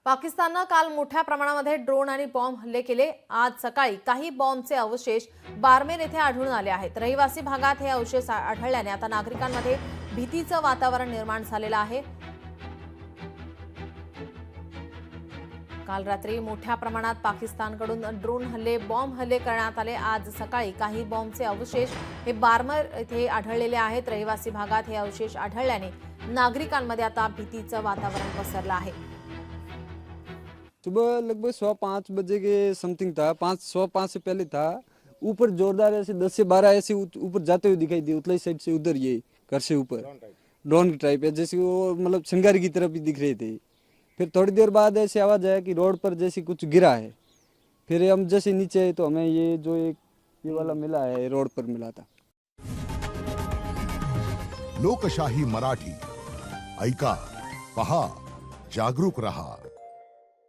पाकिस्ताननं काल मोठ्या प्रमाणामध्ये ड्रोन आणि बॉम्ब हल्ले केले। आज सकाळी काही बॉम्बचे अवशेष बारमेर येथे आढळून आले आहेत। रहिवासी भागात हे अवशेष आढळल्याने आता नागरिकांमध्ये भीतीचं वातावरण निर्माण झालेलं आहे। काल रात्री मोठ्या प्रमाणात पाकिस्तानकडून ड्रोन हल्ले बॉम्ब हल्ले करण्यात आले। आज सकाळी काही बॉम्बचे अवशेष हे बारमेर येथे आढळलेले आहेत। रहिवासी भागात हे अवशेष आढळल्याने नागरिकांमध्ये आता भीतीचं वातावरण पसरलं आहे। सुबह लगभग 5:15 बजे के समथिंग था। 5:15 से पहले था। ऊपर जोरदार ऐसे 10 से 12 ऐसे ऊपर जाते हुए दिखाई दिए, उतलाई साइड से उधर, ये घर से ऊपर ड्रोन टाइप है, जैसे वो मतलब चिंगारी की तरफ ही दिख रहे थे। फिर थोड़ी देर बाद ऐसे आवाज़ आया कि रोड पर जैसे कुछ गिरा है। फिर हम जैसे नीचे आए तो हमें ये जो एक ये वाला मिला है, रोड पर मिला था। लोकशाही मराठी ऐका, पहा, जागरूक रहा।